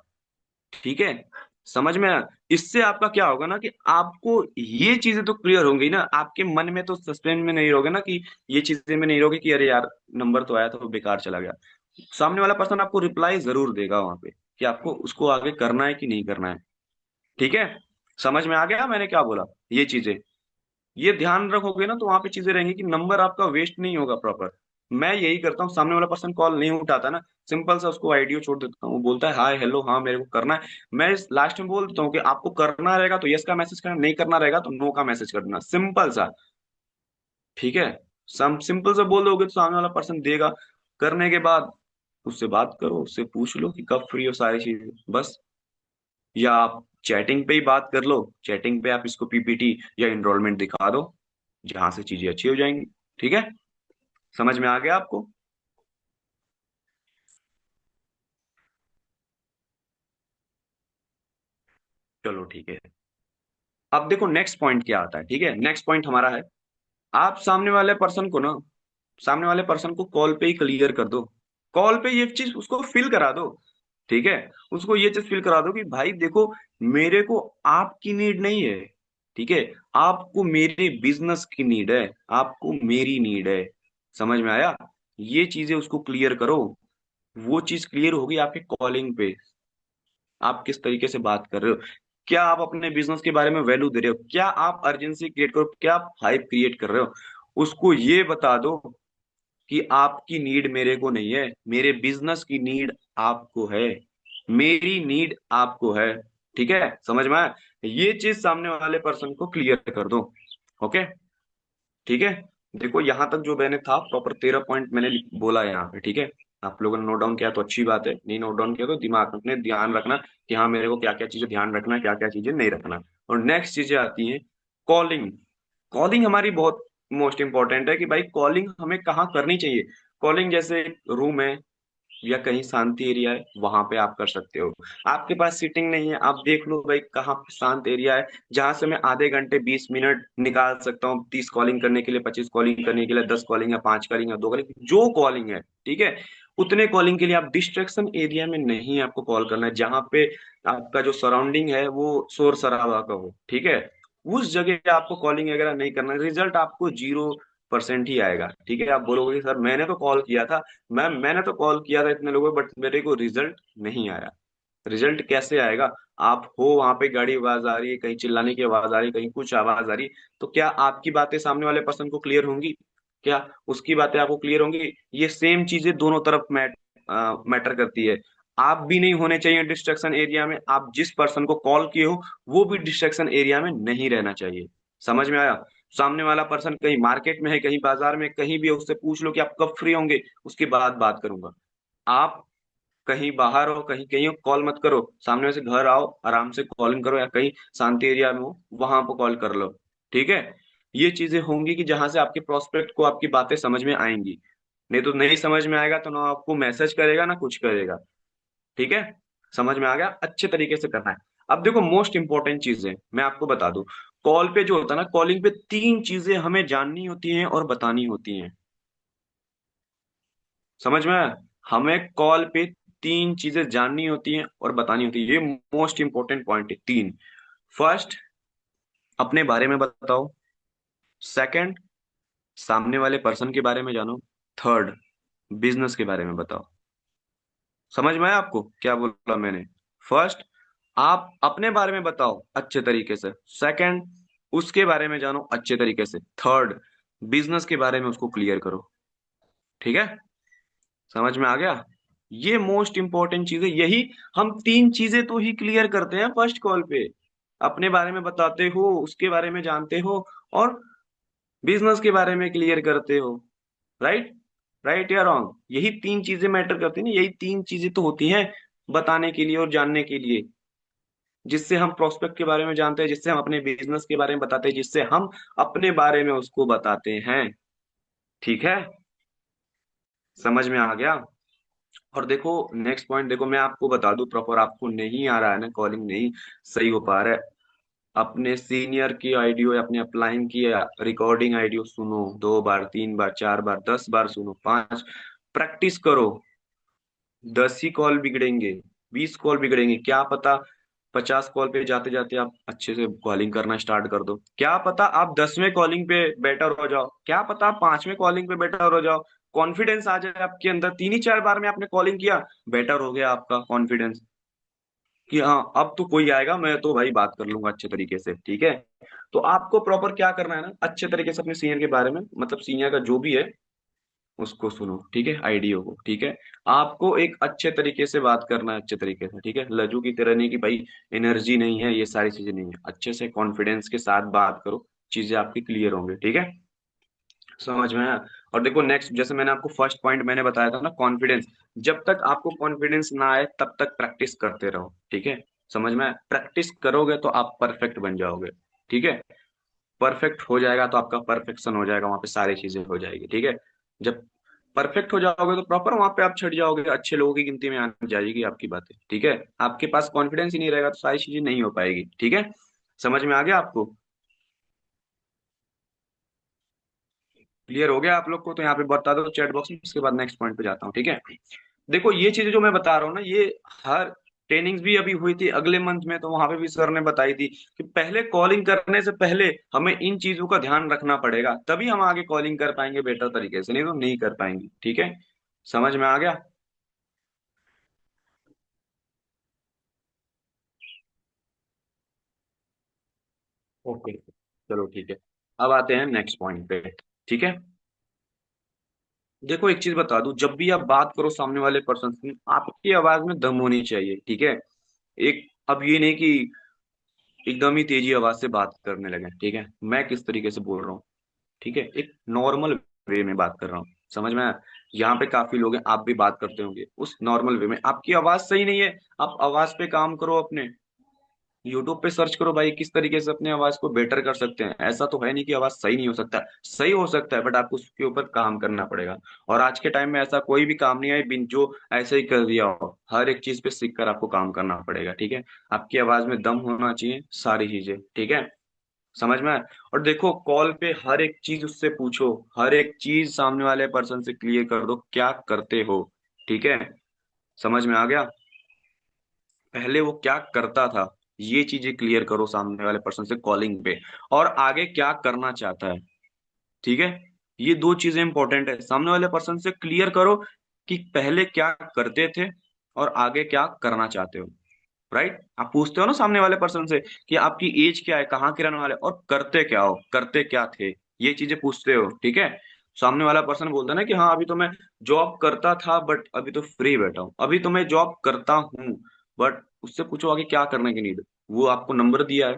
ठीक है। समझ में आया? इससे आपका क्या होगा ना कि आपको ये चीजें तो क्लियर होंगी ना, आपके मन में तो सस्पेंस में नहीं रहोगे ना कि ये चीजें में नहीं रहोगे कि अरे यार नंबर तो आया था वो बेकार चला गया। सामने वाला पर्सन आपको रिप्लाई जरूर देगा वहां पे कि आपको उसको आगे करना है कि नहीं करना है, ठीक है। समझ में आ गया मैंने क्या बोला? ये चीजें, ये ध्यान रखोगे ना तो वहां पे चीजें रहेंगी कि नंबर आपका वेस्ट नहीं होगा प्रॉपर। मैं यही करता हूँ, सामने वाला पर्सन कॉल नहीं उठाता ना, सिंपल सा उसको आईडियो छोड़ देता हूँ, वो बोलता है हाय हेलो हाँ मेरे को करना है, मैं लास्ट में बोल देता हूँ कि आपको करना रहेगा तो यस का मैसेज करना, नहीं करना रहेगा तो नो का मैसेज कर देना, सिंपल सा, ठीक है। सम सिंपल से बोल दोगे तो सामने वाला पर्सन देगा। करने के बाद उससे बात करो, उससे पूछ लो कि कब फ्री हो, सारी चीजें बस। या आप चैटिंग पे ही बात कर लो, चैटिंग पे आप इसको पीपीटी या इनरोलमेंट दिखा दो, जहां से चीजें अच्छी हो जाएंगी, ठीक है। समझ में आ गया आपको? चलो ठीक है। अब देखो नेक्स्ट पॉइंट क्या आता है, ठीक है, नेक्स्ट पॉइंट हमारा है, आप सामने वाले पर्सन को ना, सामने वाले पर्सन को कॉल पे ही क्लियर कर दो, कॉल पे ये चीज उसको फील करा दो, ठीक है। उसको ये चीज फील करा दो कि भाई देखो, मेरे को आपकी नीड नहीं है, ठीक है, आपको मेरे बिजनेस की नीड है, आपको मेरी नीड है। समझ में आया? ये चीजें उसको क्लियर करो। वो चीज क्लियर होगी आपके कॉलिंग पे, आप किस तरीके से बात कर रहे हो, क्या आप अपने बिजनेस के बारे में वैल्यू दे रहे हो, क्या आप अर्जेंसी क्रिएट करो, क्या आप हाइप क्रिएट कर रहे हो। उसको ये बता दो कि आपकी नीड मेरे को नहीं है, मेरे बिजनेस की नीड आपको है, मेरी नीड आपको है, ठीक है। समझ में आया? ये चीज सामने वाले पर्सन को क्लियर कर दो, ओके, ठीक है। देखो यहां तक जो मैंने था प्रॉपर 13 पॉइंट मैंने बोला है यहाँ पे, ठीक है। आप लोगों ने नोट डाउन किया तो अच्छी बात है, नहीं नोट डाउन किया तो दिमाग में ध्यान रखना कि हाँ मेरे को क्या क्या चीजें ध्यान रखना है, क्या क्या चीजें नहीं रखना। और नेक्स्ट चीजें आती हैं कॉलिंग। कॉलिंग हमारी बहुत मोस्ट इंपॉर्टेंट है कि भाई कॉलिंग हमें कहाँ करनी चाहिए। कॉलिंग जैसे रूम है या कहीं शांति एरिया है, वहां पे आप कर सकते हो। आपके पास सीटिंग नहीं है, आप देख लो भाई कहाँ पे शांत एरिया है, जहां से मैं आधे घंटे 20 मिनट निकाल सकता हूँ, 30 कॉलिंग करने के लिए, 25 कॉलिंग करने के लिए, 10 कॉलिंग या 5 कॉलिंग या 2 कॉलिंग, जो कॉलिंग है, ठीक है। उतने कॉलिंग के लिए आप डिस्ट्रैक्शन एरिया में नहीं आपको कॉल करना है, जहां पे आपका जो सराउंडिंग है वो शोर शराबा का हो, ठीक है। उस जगह आपको कॉलिंग वगैरह नहीं करना है, रिजल्ट आपको 0% ही आएगा, ठीक है। आप बोलोगे कि सर मैंने तो कॉल किया था, मैंने तो कॉल किया था इतने लोगों, बट मेरे को रिजल्ट नहीं आया। रिजल्ट कैसे आएगा? आप हो वहां पे, गाड़ी आवाज आ रही है, कहीं चिल्लाने की आवाज आ रही है, कहीं कुछ आवाज आ रही है, तो क्या आपकी बातें सामने वाले पर्सन को क्लियर होंगी? क्या उसकी बातें आपको क्लियर होंगी? ये सेम चीजें दोनों तरफ मैटर करती है। आप भी नहीं होने चाहिए डिस्ट्रक्शन एरिया में, आप जिस पर्सन को कॉल किए हो वो भी डिस्ट्रक्शन एरिया में नहीं रहना चाहिए, समझ में आया? सामने वाला पर्सन कहीं मार्केट में है, कहीं बाजार में, कहीं भी है, उससे पूछ लो कि आप कब फ्री होंगे, उसके बाद बात करूंगा। आप कहीं बाहर हो, कहीं कहीं हो, कॉल मत करो, सामने से घर आओ, आराम से कॉलिंग करो, या कहीं शांति एरिया में हो वहां पर कॉल कर लो। ठीक है? ये चीजें होंगी कि जहां से आपके प्रोस्पेक्ट को आपकी बातें समझ में आएंगी। नहीं तो नहीं समझ में आएगा तो ना आपको मैसेज करेगा ना कुछ करेगा। ठीक है? समझ में आ गया? अच्छे तरीके से करना है। अब देखो, मोस्ट इंपॉर्टेंट चीज है, मैं आपको बता दूं। कॉल पे जो होता है ना, कॉलिंग पे तीन चीजें हमें जाननी होती हैं और बतानी होती हैं। समझ में आया? हमें कॉल पे तीन चीजें जाननी होती हैं और बतानी होती है, ये मोस्ट इंपॉर्टेंट पॉइंट है, तीन। फर्स्ट, अपने बारे में बताओ। सेकंड, सामने वाले पर्सन के बारे में जानो। थर्ड, बिजनेस के बारे में बताओ। समझ में आया आपको क्या बोला मैंने? फर्स्ट, आप अपने बारे में बताओ अच्छे तरीके से। सेकंड, उसके बारे में जानो अच्छे तरीके से। थर्ड, बिजनेस के बारे में उसको क्लियर करो। ठीक है? समझ में आ गया? ये मोस्ट इंपॉर्टेंट चीज है, यही हम तीन चीजें तो ही क्लियर करते हैं फर्स्ट कॉल पे। अपने बारे में बताते हो, उसके बारे में जानते हो, और बिजनेस के बारे में क्लियर करते हो। राइट? राइट या रॉन्ग? यही तीन चीजें मैटर करती हैं ना, यही तीन चीजें तो होती हैं बताने के लिए और जानने के लिए, जिससे हम प्रोस्पेक्ट के बारे में जानते हैं, जिससे हम अपने बिजनेस के बारे में बताते हैं, जिससे हम अपने बारे में उसको बताते हैं। ठीक है? समझ में आ गया? और देखो, नेक्स्ट पॉइंट देखो, मैं आपको बता दूं, प्रॉपर आपको नहीं आ रहा है ना, कॉलिंग नहीं सही हो पा रहा है, अपने सीनियर की आईडियो या अपने अपलाइन की रिकॉर्डिंग आईडियो सुनो, 2 बार, 3 बार, 4 बार, 10 बार सुनो, 5, प्रैक्टिस करो। 10 ही कॉल बिगड़ेंगे, 20 कॉल बिगड़ेंगे, क्या पता 50 कॉल पे जाते जाते आप अच्छे से कॉलिंग करना स्टार्ट कर दो, क्या पता आप 10वें कॉलिंग पे बेटर हो जाओ, क्या पता आप 5वें कॉलिंग पे बेटर हो जाओ। कॉन्फिडेंस आ जाए आपके अंदर, 3 ही 4 बार में आपने कॉलिंग किया, बेटर हो गया आपका कॉन्फिडेंस, कि हाँ अब तो कोई आएगा, मैं तो भाई बात कर लूंगा अच्छे तरीके से। ठीक है? तो आपको प्रॉपर क्या करना है ना, अच्छे तरीके से अपने सीनियर के बारे में, मतलब सीनियर का जो भी है उसको सुनो। ठीक है? आइडियो को। ठीक है? आपको एक अच्छे तरीके से बात करना है, अच्छे तरीके से। ठीक है? लज्जू की तरह नहीं कि भाई एनर्जी नहीं है, ये सारी चीजें नहीं है, अच्छे से कॉन्फिडेंस के साथ बात करो, चीजें आपकी क्लियर होंगी। ठीक है? समझ में आया? और देखो नेक्स्ट, जैसे मैंने आपको फर्स्ट पॉइंट मैंने बताया था ना, कॉन्फिडेंस। जब तक आपको कॉन्फिडेंस ना आए तब तक प्रैक्टिस करते रहो। ठीक है? समझ में आया? प्रैक्टिस करोगे तो आप परफेक्ट बन जाओगे। ठीक है? परफेक्ट हो जाएगा तो आपका परफेक्शन हो जाएगा, वहां पे सारी चीजें हो जाएगी। ठीक है? जब परफेक्ट हो जाओगे तो प्रॉपर वहां पे आप छट जाओगे, अच्छे लोगों की गिनती में आने जाएगी आपकी बातें। ठीक है? आपके पास कॉन्फिडेंस ही नहीं रहेगा तो सारी चीजें नहीं हो पाएगी। ठीक है? समझ में आ गया आपको? क्लियर हो गया आप लोग को? तो यहाँ पे बता दो चैट बॉक्स में, उसके बाद नेक्स्ट पॉइंट पे जाता हूँ। ठीक है? देखो, ये चीजें जो मैं बता रहा हूँ ना, ये हर ट्रेनिंग्स भी अभी हुई थी अगले मंथ में, तो वहां पे भी सर ने बताई थी कि पहले कॉलिंग करने से पहले हमें इन चीजों का ध्यान रखना पड़ेगा, तभी हम आगे कॉलिंग कर पाएंगे बेटर तरीके से, नहीं तो नहीं कर पाएंगे। ठीक है? समझ में आ गया? ओके, चलो ठीक है। अब आते हैं नेक्स्ट पॉइंट पे। ठीक है? देखो, एक चीज बता दूं, जब भी आप बात करो सामने वाले पर्सन से, आपकी आवाज में दम होनी चाहिए। ठीक है? एक, अब ये नहीं कि एकदम ही तेजी आवाज से बात करने लगे। ठीक है? मैं किस तरीके से बोल रहा हूँ, ठीक है, एक नॉर्मल वे में बात कर रहा हूँ। समझ में आया? यहाँ पे काफी लोग हैं, आप भी बात करते होंगे उस नॉर्मल वे में, आपकी आवाज सही नहीं है, आप आवाज पे काम करो अपने। यूट्यूब पे सर्च करो भाई, किस तरीके से अपने आवाज को बेटर कर सकते हैं। ऐसा तो है नहीं कि आवाज सही नहीं हो सकता, सही हो सकता है, बट आपको उसके ऊपर काम करना पड़ेगा। और आज के टाइम में ऐसा कोई भी काम नहीं है बिन जो ऐसे ही कर दिया हो, हर एक चीज पे सीख कर आपको काम करना पड़ेगा। ठीक है? आपकी आवाज में दम होना चाहिए, सारी चीजें। ठीक है? समझ में आया? और देखो, कॉल पे हर एक चीज उससे पूछो, हर एक चीज सामने वाले पर्सन से क्लियर कर दो, क्या करते हो। ठीक है? समझ में आ गया? पहले वो क्या करता था, ये चीजें क्लियर करो सामने वाले पर्सन से कॉलिंग पे, और आगे क्या करना चाहता है। ठीक है? ये दो चीजें इंपॉर्टेंट है, सामने वाले पर्सन से क्लियर करो कि पहले क्या करते थे और आगे क्या करना चाहते हो। राइट? आप पूछते हो ना सामने वाले पर्सन से कि आपकी एज क्या है, कहाँ के रहने वाले, और करते क्या हो, करते क्या थे, ये चीजें पूछते हो। ठीक है? सामने वाला पर्सन बोलता है ना कि हाँ अभी तो मैं जॉब करता था बट अभी तो फ्री बैठा हूँ, अभी तो मैं जॉब करता हूँ, बट उससे पूछो आगे क्या करने की नीड, वो आपको नंबर दिया है,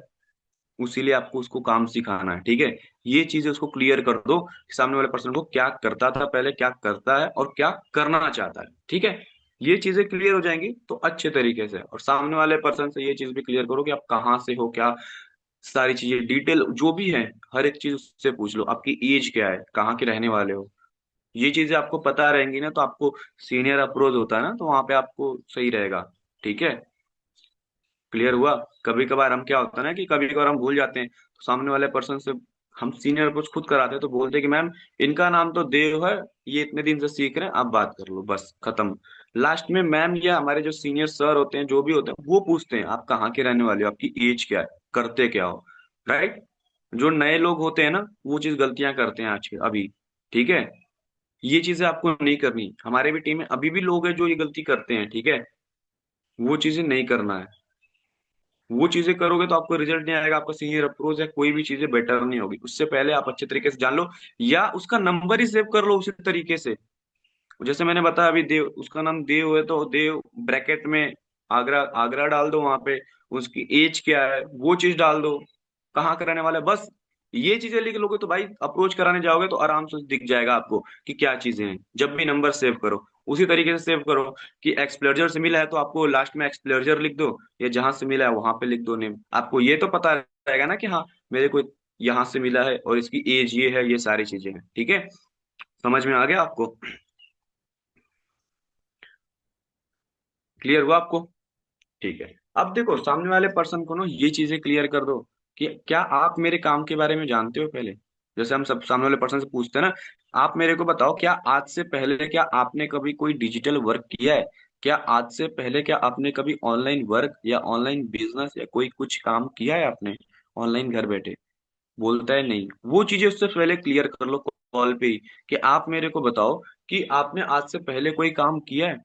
उसीलिए आपको उसको काम सिखाना है, ठीक है। ये चीजें उसको क्लियर कर दो कि सामने वाले पर्सन को क्या करता था पहले, क्या करता है और क्या करना चाहता है, ठीक है। ये चीजें क्लियर हो जाएंगी तो अच्छे तरीके से, और सामने वाले पर्सन से ये चीज भी क्लियर करो कि आप कहाँ से हो, क्या सारी चीजें डिटेल जो भी है, हर एक चीज उससे पूछ लो। आपकी एज क्या है, कहाँ के रहने वाले हो, ये चीजें आपको पता रहेंगी ना, तो आपको सीनियर अप्रोच होता है ना, तो वहां पे आपको सही रहेगा, ठीक है। क्लियर हुआ। कभी कभार हम क्या होता है ना कि कभी कभार हम भूल जाते हैं, तो सामने वाले पर्सन से हम सीनियर अप्रोच खुद कराते हैं, तो बोलते हैं कि मैम इनका नाम तो देव है, ये इतने दिन से सीख रहे हैं, आप बात कर लो, बस खत्म। लास्ट में मैम या हमारे जो सीनियर सर होते हैं, जो भी होते हैं, वो पूछते हैं आप कहाँ के रहने वाले हो, आपकी एज क्या है, करते क्या हो, राइट। जो नए लोग होते हैं ना, वो चीज गलतियां करते हैं आज के अभी, ठीक है। ये चीजें आपको नहीं करनी। हमारे भी टीम में अभी भी लोग हैं जो ये गलती करते हैं, ठीक है। वो चीजें नहीं करना है। वो चीजें करोगे तो आपको रिजल्ट नहीं आएगा, आपका सीनियर अप्रोच है, कोई भी चीजें बेटर नहीं होगी। उससे पहले आप अच्छे तरीके से जान लो, या उसका नंबर ही सेव कर लो उसी तरीके से। जैसे मैंने बताया अभी, देव, उसका नाम देव है तो देव ब्रैकेट में आगरा, आगरा डाल दो, वहां पे उसकी एज क्या है वो चीज डाल दो, कहाँ का रहने वाला है, बस। ये चीजें लिख लोगे तो भाई अप्रोच कराने जाओगे तो आराम से दिख जाएगा आपको कि क्या चीजें हैं। जब भी नंबर सेव करो उसी तरीके से सेव करो, कि एक्सप्लोजर से मिला है तो आपको लास्ट में एक्सप्लोजर लिख दो, या जहां से मिला है वहां पे लिख दो नेम। आपको ये तो पता रहेगा ना कि हाँ मेरे को यहाँ से मिला है और इसकी एज ये है, ये सारी चीजें हैं, ठीक है। समझ में आ गया आपको? क्लियर हुआ आपको? ठीक है। अब देखो सामने वाले पर्सन को ना ये चीजें क्लियर कर दो कि क्या आप मेरे काम के बारे में जानते हो पहले। जैसे हम सब सामने वाले पर्सन से पूछते हैं ना, आप मेरे को बताओ क्या आज से पहले क्या आपने कभी कोई डिजिटल वर्क किया है, क्या आज से पहले क्या आपने कभी ऑनलाइन वर्क या ऑनलाइन बिजनेस या कोई कुछ काम किया है आपने ऑनलाइन घर बैठे। बोलता है नहीं। वो चीजें उससे पहले क्लियर कर लो कॉल पे ही, कि आप मेरे को बताओ कि आपने आज से पहले कोई काम किया है,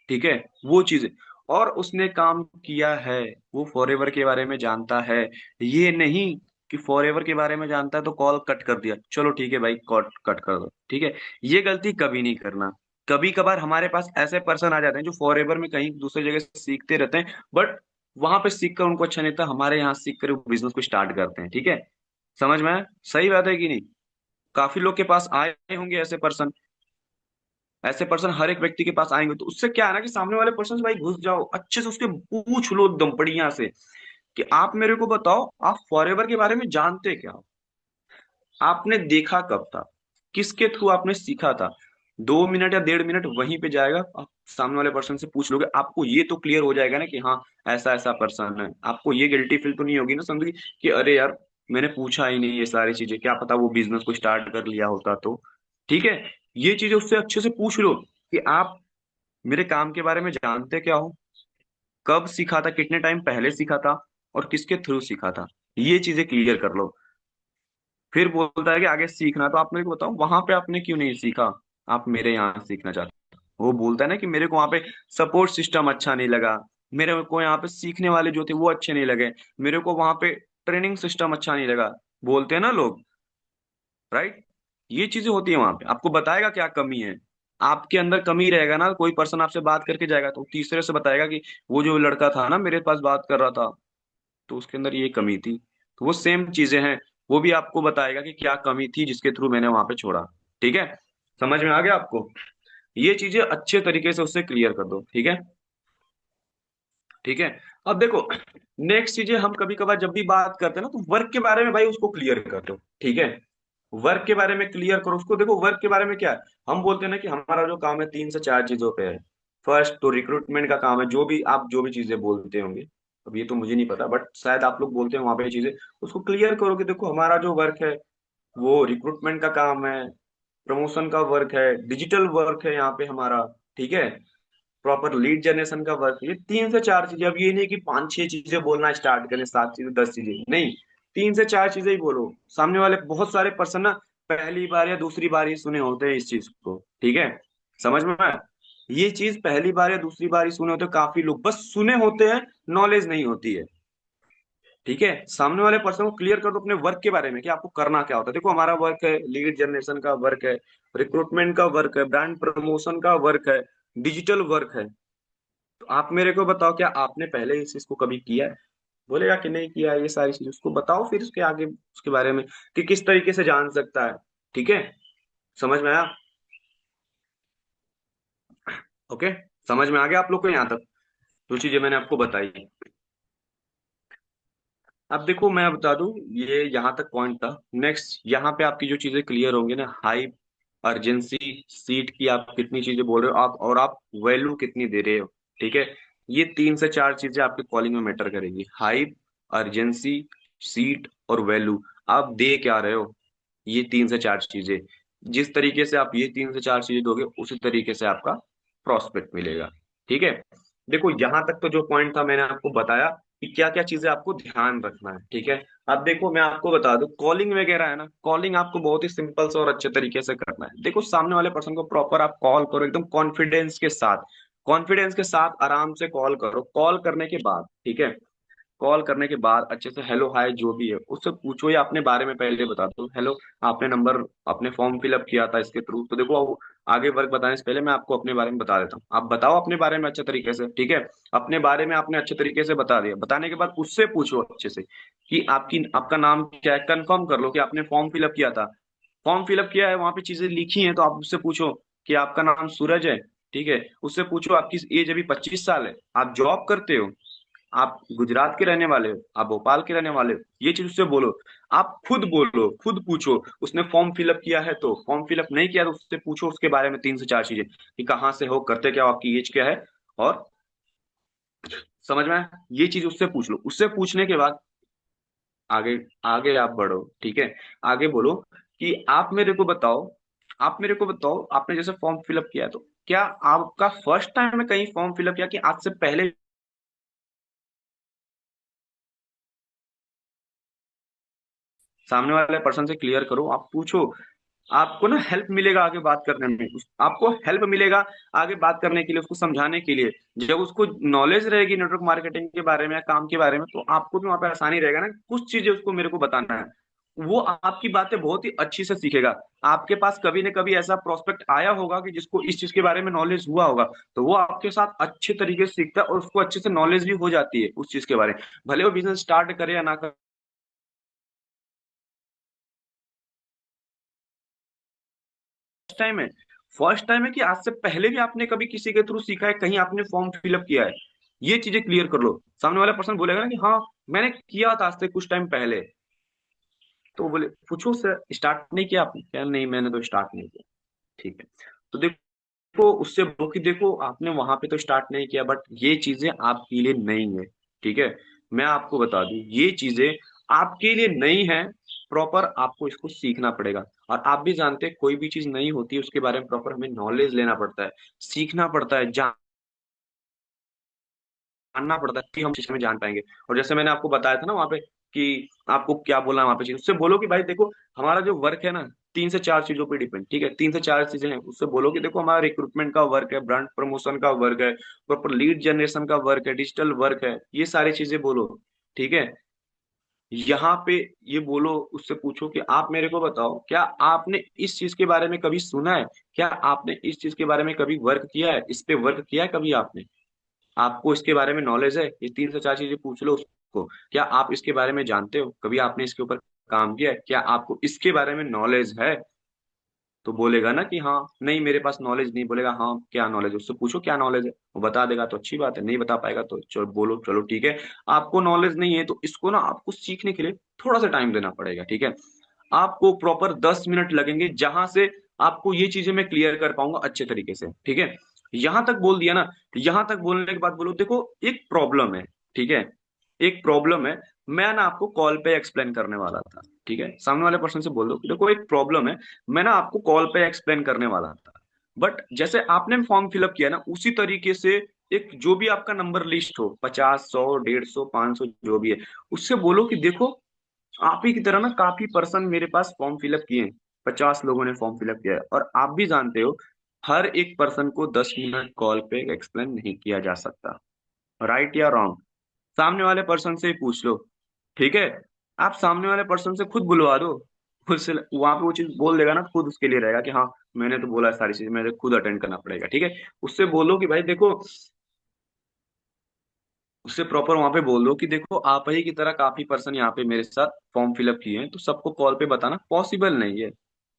ठीक है। वो चीज, और उसने काम किया है, वो फॉरएवर के बारे में जानता है। ये नहीं कि फॉरएवर के बारे में जानता है तो कॉल कट कर दिया, चलो ठीक है भाई कॉल कट कर दो, ठीक है। ये गलती कभी नहीं करना। कभी कभार हमारे पास ऐसे पर्सन आ जाते हैं जो फॉरएवर में कहीं दूसरी जगह से सीखते रहते हैं, बट वहां पे सीख कर उनको अच्छा नहीं था, हमारे यहाँ सीख कर वो बिजनेस को स्टार्ट करते हैं, ठीक है। समझ में आया? सही बात है कि नहीं? काफी लोग के पास आए होंगे ऐसे पर्सन। ऐसे पर्सन हर एक व्यक्ति के पास आएंगे, तो उससे क्या है ना कि सामने वाले पर्सन से भाई घुस जाओ अच्छे से, उसके पूछ लो एकदम बढ़िया से कि आप मेरे को बताओ आप फॉरएवर के बारे में जानते क्या हो, आपने देखा कब था, किसके थ्रू आपने सीखा था। 2 मिनट या 1.5 मिनट वहीं पे जाएगा, आप सामने वाले पर्सन से पूछ लोगे, आपको ये तो क्लियर हो जाएगा ना कि हाँ ऐसा ऐसा पर्सन है। आपको ये गिल्टी फील तो नहीं होगी ना समझी कि अरे यार मैंने पूछा ही नहीं ये सारी चीजें, क्या पता वो बिजनेस को स्टार्ट कर लिया होता तो, ठीक है। ये चीजें उससे अच्छे से पूछ लो कि आप मेरे काम के बारे में जानते क्या हो, कब सीखा था, कितने टाइम पहले सीखा था, और किसके थ्रू सीखा था। ये चीजें क्लियर कर लो। फिर बोलता है कि आगे सीखना, तो आप मेरे को बताओ वहां पे आपने क्यों नहीं सीखा, आप मेरे यहाँ सीखना चाहते हो। वो बोलता है ना कि मेरे को वहां पे सपोर्ट सिस्टम अच्छा नहीं लगा, मेरे को यहाँ पे सीखने वाले जो थे वो अच्छे नहीं लगे, मेरे को वहां पे ट्रेनिंग सिस्टम अच्छा नहीं लगा, बोलते हैं ना लोग, राइट। ये चीजें होती है वहां पे, आपको बताएगा क्या कमी है। आपके अंदर कमी रहेगा ना, कोई पर्सन आपसे बात करके जाएगा तो तीसरे से बताएगा कि वो जो लड़का था ना मेरे पास बात कर रहा था, तो उसके अंदर ये कमी थी। तो वो सेम चीजें हैं, वो भी आपको बताएगा कि क्या कमी थी जिसके थ्रू मैंने वहां पे छोड़ा, ठीक है। समझ में आ गया आपको? ये चीजें अच्छे तरीके से उससे क्लियर कर दो, ठीक है। ठीक है। अब देखो नेक्स्ट चीजें, हम कभी कभार जब भी बात करते हैं ना, तो वर्क के बारे में भाई उसको क्लियर कर दो, ठीक है। वर्क के बारे में क्लियर करो उसको। देखो वर्क के बारे में क्या है, हम बोलते हैं ना कि हमारा जो काम है 3 से 4 चीजों पे है। फर्स्ट तो रिक्रूटमेंट का काम है, जो भी आप जो भी चीजें बोलते होंगे, अब ये तो मुझे नहीं पता बट शायद आप लोग बोलते हैं वहां पे ये चीजें, उसको क्लियर करो कि देखो हमारा जो वर्क है वो रिक्रूटमेंट का काम है, प्रमोशन का वर्क है, डिजिटल वर्क है यहाँ पे हमारा, ठीक है। प्रॉपर लीड जनरेशन का वर्क, ये 3 से 4 चीजें। अब ये नहीं कि 5-6 चीजें बोलना स्टार्ट करें, 7 चीजें 10 चीजें नहीं, 3 से 4 चीजें ही बोलो। सामने वाले बहुत सारे पर्सन ना पहली बार या दूसरी बार ही सुने होते हैं इस चीज को, ठीक है। समझ में आया? ये चीज पहली बार या दूसरी बार ही सुने होते हैं, काफी लोग बस सुने होते हैं, नॉलेज नहीं होती है, ठीक है। सामने वाले पर्सन को क्लियर कर दो अपने वर्क के बारे में कि आपको करना क्या होता है। देखो हमारा वर्क है लीड जनरेशन का वर्क है, रिक्रूटमेंट का वर्क है, ब्रांड प्रमोशन का वर्क है, डिजिटल वर्क है। तो आप मेरे को बताओ क्या आपने पहले इस चीज को कभी किया है? बोलेगा कि नहीं किया, ये सारी चीज उसको बताओ फिर उसके आगे उसके बारे में कि किस तरीके से जान सकता है। ठीक है, समझ में आया? ओके, समझ में आ गया आप लोग को यहाँ तक जो चीजें मैंने आपको बताई? अब देखो मैं बता दूं, ये यहाँ तक पॉइंट था। नेक्स्ट यहाँ पे आपकी जो चीजें क्लियर होंगी ना, हाई अर्जेंसी, सीट की आप कितनी चीजें बोल रहे हो आप, और आप वैल्यू कितनी दे रहे हो। ठीक है, ये 3 से 4 चीजें आपके कॉलिंग में मैटर करेंगी। हाई अर्जेंसी, सीट और वैल्यू, आप दे क्या रहे हो, ये 3 से 4 चीजें। जिस तरीके से आप ये 3 से 4 चीजें दोगे उसी तरीके से आपका प्रॉस्पेक्ट मिलेगा। ठीक है, देखो यहाँ तक तो जो पॉइंट था मैंने आपको बताया कि क्या क्या चीजें आपको ध्यान रखना है। ठीक है, अब देखो मैं आपको बता दूं, कॉलिंग वगैरह है ना, कॉलिंग आपको बहुत ही सिंपल से और अच्छे तरीके से करना है। देखो सामने वाले पर्सन को प्रॉपर आप कॉल करो एकदम कॉन्फिडेंस के साथ, कॉन्फिडेंस के साथ आराम से कॉल करो। कॉल करने के बाद, ठीक है, कॉल करने के बाद अच्छे से हेलो हाय जो भी है उससे पूछो या अपने बारे में पहले बता दो। हेलो, आपने नंबर, आपने फॉर्म फिलअप किया था इसके थ्रू, तो देखो आगे वर्क बताने से पहले मैं आपको अपने बारे में बता देता हूँ। आप बताओ अपने बारे में अच्छे तरीके से। ठीक है, अपने बारे में आपने अच्छे तरीके से बता दिया, बताने के बाद उससे पूछो अच्छे से कि आपकी आपका नाम क्या है। कंफर्म कर लो कि आपने फॉर्म फिलअप किया था, फॉर्म फिलअप किया है, वहां पे चीजें लिखी हैं, तो आप उससे पूछो कि आपका नाम सूरज है। ठीक है, उससे पूछो आपकी एज अभी 25 साल है, आप जॉब करते हो, आप गुजरात के रहने वाले हो, आप भोपाल के रहने वाले हो, ये चीज उससे बोलो। आप खुद बोलो, खुद पूछो। उसने फॉर्म फिलअप किया है तो, फॉर्म फिलअप नहीं किया तो उससे पूछो उसके बारे में 3 से 4 चीजें कि कहाँ से हो, करते क्या हो, आपकी एज क्या है, और समझ में आया? ये चीज उससे पूछ लो। उससे पूछने के बाद आगे, आगे आप बढ़ो। ठीक है, आगे बोलो कि आप मेरे को बताओ, आप मेरे को बताओ, आपने जैसे फॉर्म फिलअप किया है, तो क्या आपका फर्स्ट टाइम है कहीं फॉर्म फिलअप किया कि आज से पहले? सामने वाले पर्सन से क्लियर करो, आप पूछो। आपको ना हेल्प मिलेगा आगे बात करने में, आपको हेल्प मिलेगा आगे बात करने के लिए, उसको समझाने के लिए। जब उसको नॉलेज रहेगी नेटवर्क मार्केटिंग के बारे में या काम के बारे में, तो आपको भी वहां पे आसानी रहेगा ना, कुछ चीजें उसको मेरे को बताना है, वो आपकी बातें बहुत ही अच्छी से सीखेगा। आपके पास कभी न कभी ऐसा प्रोस्पेक्ट आया होगा कि जिसको इस चीज के बारे में नॉलेज हुआ होगा, तो वो आपके साथ अच्छे तरीके से सीखता है और उसको अच्छे से नॉलेज भी हो जाती है उस चीज के बारे में, भले वो बिजनेस स्टार्ट करे या ना करे। टाइम है, फर्स्ट टाइम है कि आज से पहले भी आपने कभी किसी के थ्रू सीखा है, कहीं आपने फॉर्म फिलअप किया है, ये चीजें क्लियर कर लो। सामने वाला पर्सन बोलेगा ना कि हाँ मैंने किया था आज से कुछ टाइम पहले, तो बोले पूछो सर स्टार्ट नहीं किया आपने क्या? नहीं मैंने तो स्टार्ट नहीं किया। ठीक है, तो देखो उससे बोलो कि देखो आपने वहां पे तो स्टार्ट नहीं किया, बट ये चीजें आपके लिए नहीं है। ठीक है, मैं आपको बता दूं ये चीजें आपके लिए नहीं है, प्रॉपर आपको इसको सीखना पड़ेगा। और आप भी जानते हैं कोई भी चीज नहीं होती उसके बारे में प्रॉपर हमें नॉलेज लेना पड़ता है, सीखना पड़ता है, जानना पड़ता है कि हम चीज में जान पाएंगे। और जैसे मैंने आपको बताया था ना वहां पे कि आपको क्या बोलना है वहां पे, चीज उससे बोलो कि भाई देखो हमारा जो वर्क है ना 3 से 4 चीजों पे डिपेंड। ठीक है, 3 से 4 चीजें हैं, उससे बोलो कि देखो हमारा रिक्रूटमेंट का वर्क है, ब्रांड प्रमोशन का वर्क है, प्रॉपर लीड जनरेशन का वर्क है, डिजिटल वर्क है, ये सारी चीजें बोलो। ठीक है, यहाँ पे ये बोलो, उससे पूछो कि आप मेरे को बताओ क्या आपने इस चीज के बारे में कभी सुना है, क्या आपने इस चीज के बारे में कभी वर्क किया है, इस पे वर्क किया है कभी आपने, आपको इसके बारे में नॉलेज है? ये 3 से 4 चीजें पूछ लो उसको। क्या आप इसके बारे में जानते हो, कभी आपने इसके ऊपर काम किया है, क्या आपको इसके बारे में नॉलेज है? तो बोलेगा ना कि हाँ नहीं मेरे पास नॉलेज नहीं, बोलेगा हाँ क्या नॉलेज है, उससे पूछो क्या नॉलेज है, वो बता देगा तो अच्छी बात है, नहीं बता पाएगा तो चलो बोलो चलो ठीक है आपको नॉलेज नहीं है, तो इसको ना आपको सीखने के लिए थोड़ा सा टाइम देना पड़ेगा। ठीक है, आपको प्रॉपर 10 मिनट लगेंगे जहां से आपको ये चीजें मैं क्लियर कर पाऊंगा अच्छे तरीके से। ठीक है, यहां तक बोल दिया ना, यहां तक बोलने के बाद बोलो देखो एक प्रॉब्लम है। ठीक है, एक प्रॉब्लम है, मैं ना आपको कॉल पे एक्सप्लेन करने वाला था। ठीक है, सामने वाले पर्सन से बोल दो कि देखो एक प्रॉब्लम है, मैं ना आपको कॉल पे एक्सप्लेन करने वाला था, बट जैसे आपने फॉर्म फिलअप किया ना उसी तरीके से एक जो भी आपका नंबर लिस्ट हो, 50, 100, 150, 500 जो भी है, उससे बोलो कि देखो आप ही की तरह ना काफी पर्सन मेरे पास फॉर्म फिलअप किए हैं, 50 लोगों ने फॉर्म फिलअप किया है, और आप भी जानते हो हर एक पर्सन को 10 मिनट कॉल पे एक्सप्लेन नहीं किया जा सकता, राइट या रॉन्ग? सामने वाले पर्सन से ही पूछ लो। ठीक है, आप सामने वाले पर्सन से खुद बुलवा दो, उससे वहां पे वो चीज बोल देगा ना, खुद उसके लिए रहेगा कि हाँ मैंने तो बोला है सारी चीज, मेरे खुद अटेंड करना पड़ेगा। ठीक है, उससे बोलो कि भाई देखो उससे प्रॉपर वहां पे बोल दो कि देखो आप ही की तरह काफी पर्सन यहाँ पे मेरे साथ फॉर्म फिलअप किए हैं, तो सबको कॉल पे बताना पॉसिबल नहीं है,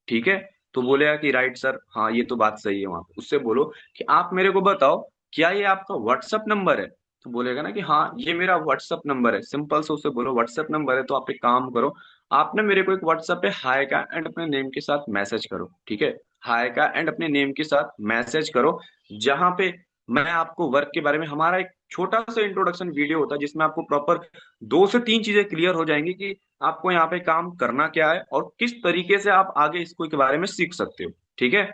ठीक है। तो बोलेगा कि राइट सर, हाँ ये तो बात सही है। वहां पे उससे बोलो कि आप मेरे को बताओ क्या ये आपका व्हाट्सअप नंबर है, तो बोलेगा ना कि हाँ ये मेरा व्हाट्सअप नंबर है। सिंपल से उससे बोलो व्हाट्सअप नंबर है, तो आप एक काम करो, आप ना मेरे को एक व्हाट्सएप पे हाय का एंड अपने नेम के साथ मैसेज करो, ठीक है। हाय का एंड अपने नेम के साथ मैसेज करो, जहां पे मैं आपको वर्क के बारे में, हमारा एक छोटा सा इंट्रोडक्शन वीडियो होता है जिसमें आपको प्रॉपर 2 से 3 चीजें क्लियर हो जाएंगी कि आपको यहाँ पे काम करना क्या है और किस तरीके से आप आगे इसको के बारे में सीख सकते हो, ठीक है।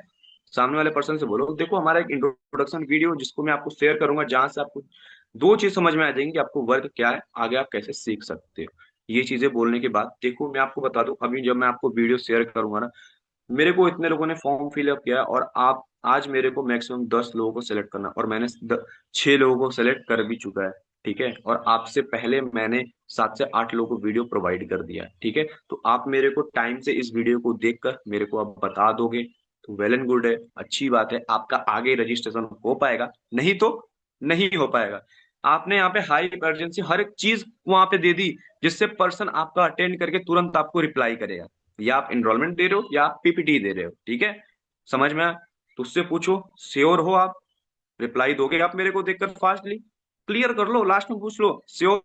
सामने वाले पर्सन से बोलो देखो हमारा एक इंट्रोडक्शन वीडियो जिसको मैं आपको शेयर करूंगा, जहां से आपको 2 चीज समझ में आ जाएंगी कि आपको वर्क क्या है, आगे आप कैसे सीख सकते हो। ये चीजें बोलने के बाद देखो मैं आपको बता दूं, अभी जब मैं आपको वीडियो शेयर करूंगा ना, मेरे को इतने लोगों ने फॉर्म फिलअप किया है, और आप आज मेरे को मैक्सिमम 10 लोगों को सिलेक्ट करना, और मैंने 6 लोगों को सिलेक्ट कर भी चुका है, ठीक है। और आपसे पहले मैंने 7 से 8 लोगों को वीडियो प्रोवाइड कर दिया है, ठीक है। तो आप मेरे को टाइम से इस वीडियो को देखकर मेरे को आप बता दोगे तो वेल एंड गुड है, अच्छी बात है, आपका आगे रजिस्ट्रेशन हो पाएगा, नहीं तो नहीं हो पाएगा। आपने यहाँ पे हाई अर्जेंसी हर एक चीज वहां पे दे दी, जिससे पर्सन आपका अटेंड करके तुरंत आपको रिप्लाई करेगा, या आप एनरोलमेंट दे रहे हो या आप पीपीटी दे रहे हो, ठीक है। समझ में आया? तो उससे पूछो श्योर हो आप, रिप्लाई दोगे आप मेरे को देखकर फास्टली, क्लियर कर लो, लास्ट में पूछ लो श्योर